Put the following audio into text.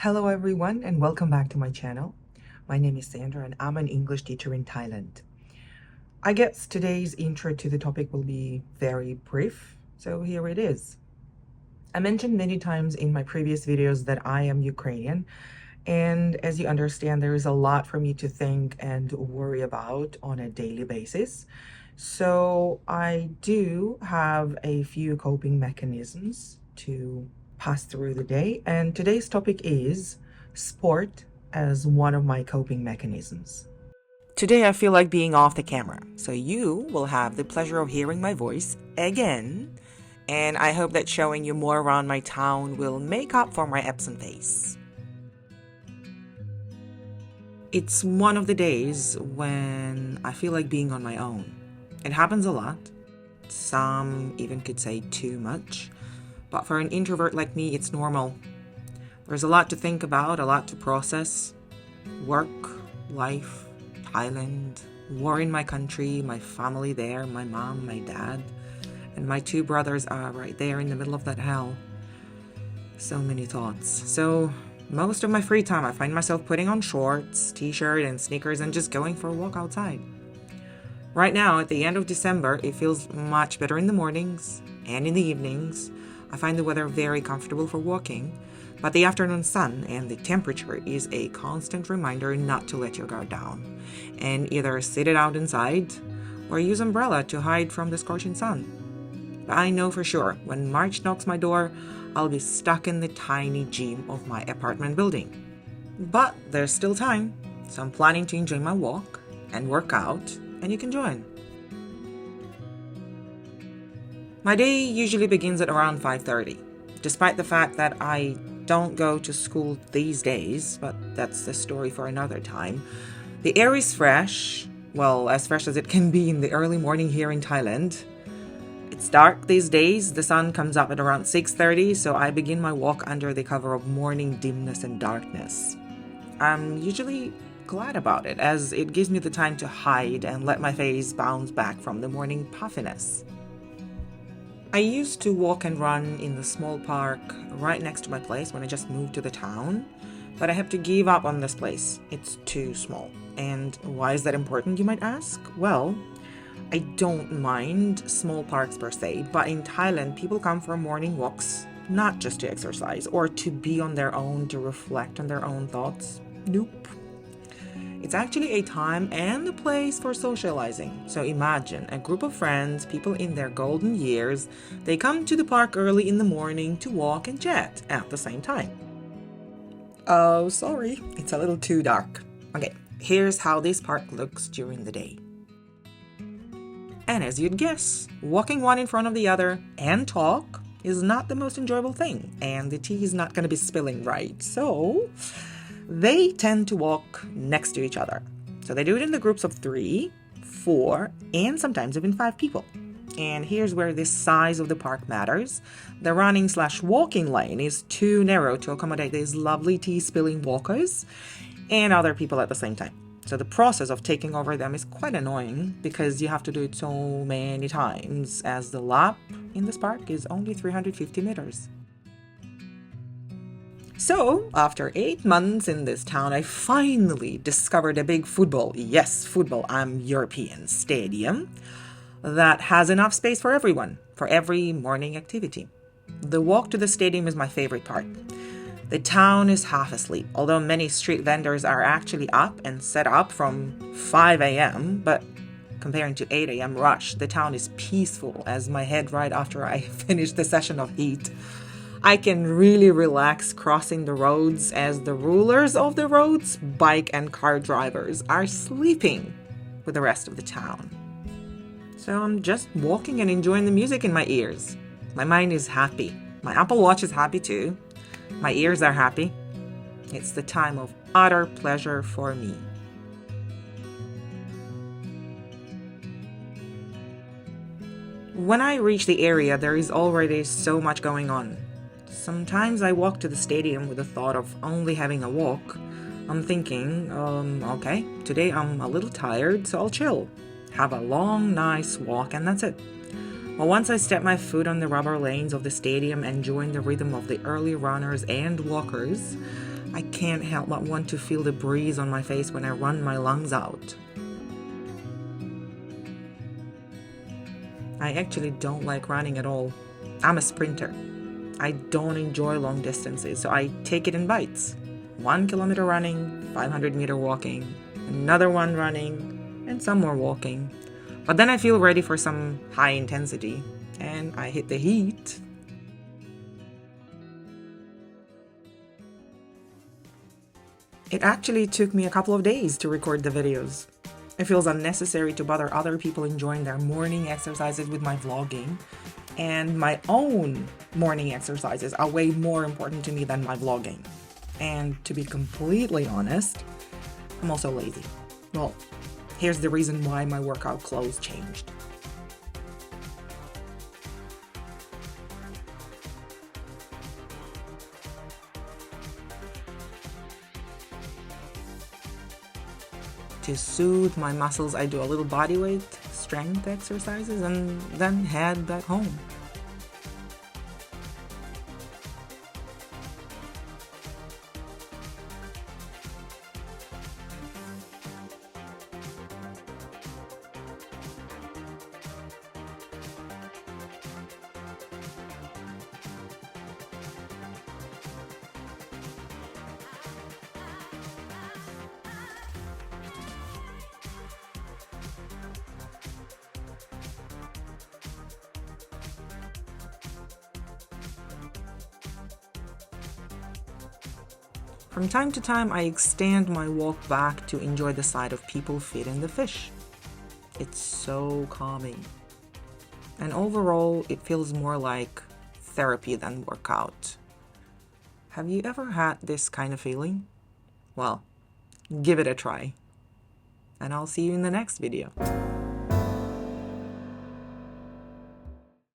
Hello everyone and welcome back to my channel. My name is Sandra and I'm an English teacher in Thailand. I guess today's intro to the topic will be very brief, so here it is. I mentioned many times in my previous videos that I am Ukrainian, and as you understand, there is a lot for me to think and worry about on a daily basis. So I do have a few coping mechanisms to pass through the day, and today's topic is sport as one of my coping mechanisms. Today I feel like being off the camera, so you will have the pleasure of hearing my voice again, and I hope that showing you more around my town will make up for my absent face. It's one of the days when I feel like being on my own. It happens a lot. Some even could say too much. But for an introvert like me, it's normal. There's a lot to think about, a lot to process. Work, life, Thailand, war in my country, my family there, my mom, my dad, and my two brothers are right there in the middle of that hell. So many thoughts. So most of my free time, I find myself putting on shorts, t-shirt, and sneakers and just going for a walk outside. Right now, at the end of December, it feels much better in the mornings and in the evenings. I find the weather very comfortable for walking, but the afternoon sun and the temperature is a constant reminder not to let your guard down, and either sit it out inside or use umbrella to hide from the scorching sun. But I know for sure, when March knocks my door, I'll be stuck in the tiny gym of my apartment building. But there's still time, so I'm planning to enjoy my walk and work out, and you can join. My day usually begins at around 5:30, despite the fact that I don't go to school these days, but that's the story for another time. The air is fresh, well, as fresh as it can be in the early morning here in Thailand. It's dark these days. The sun comes up at around 6:30, so I begin my walk under the cover of morning dimness and darkness. I'm usually glad about it, as it gives me the time to hide and let my face bounce back from the morning puffiness. I used to walk and run in the small park right next to my place when I just moved to the town, but I have to give up on this place. It's too small. And why is that important, you might ask? Well, I don't mind small parks per se, but in Thailand, people come for morning walks, not just to exercise or to be on their own, to reflect on their own thoughts. Nope. It's actually a time and a place for socializing. So imagine a group of friends, people in their golden years, they come to the park early in the morning to walk and chat at the same time. Oh, sorry, it's a little too dark. Okay, here's how this park looks during the day. And as you'd guess, walking one in front of the other and talk is not the most enjoyable thing, and the tea is not going to be spilling right. So they tend to walk next to each other. So they do it in the groups of 3, 4, and sometimes even 5 people. And here's where the size of the park matters. The running/walking lane is too narrow to accommodate these lovely tea-spilling walkers and other people at the same time. So the process of taking over them is quite annoying because you have to do it so many times, as the lap in this park is only 350 meters. So, after 8 months in this town, I finally discovered a big football, yes, football, I'm European, stadium that has enough space for everyone, for every morning activity. The walk to the stadium is my favorite part. The town is half asleep, although many street vendors are actually up and set up from 5 a.m., but comparing to 8 a.m. rush, the town is peaceful as my head right after I finish the session of heat. I can really relax crossing the roads as the rulers of the roads, bike and car drivers, are sleeping with the rest of the town. So I'm just walking and enjoying the music in my ears. My mind is happy. My Apple Watch is happy too. My ears are happy. It's the time of utter pleasure for me. When I reach the area, there is already so much going on. Sometimes I walk to the stadium with the thought of only having a walk. I'm thinking, okay, today I'm a little tired, so I'll chill. Have a long, nice walk, and that's it. But once I step my foot on the rubber lanes of the stadium and join the rhythm of the early runners and walkers, I can't help but want to feel the breeze on my face when I run my lungs out. I actually don't like running at all. I'm a sprinter. I don't enjoy long distances, so I take it in bites. 1 kilometer running, 500-meter walking, another one running, and some more walking. But then I feel ready for some high intensity, and I hit the heat. It actually took me a couple of days to record the videos. It feels unnecessary to bother other people enjoying their morning exercises with my vlogging, and my own morning exercises are way more important to me than my vlogging. And to be completely honest, I'm also lazy. Well, here's the reason why my workout clothes changed. To soothe my muscles, I do a little body weight strength exercises and then head back home. From time to time, I extend my walk back to enjoy the sight of people feeding the fish. It's so calming. And overall, it feels more like therapy than workout. Have you ever had this kind of feeling? Well, give it a try. And I'll see you in the next video.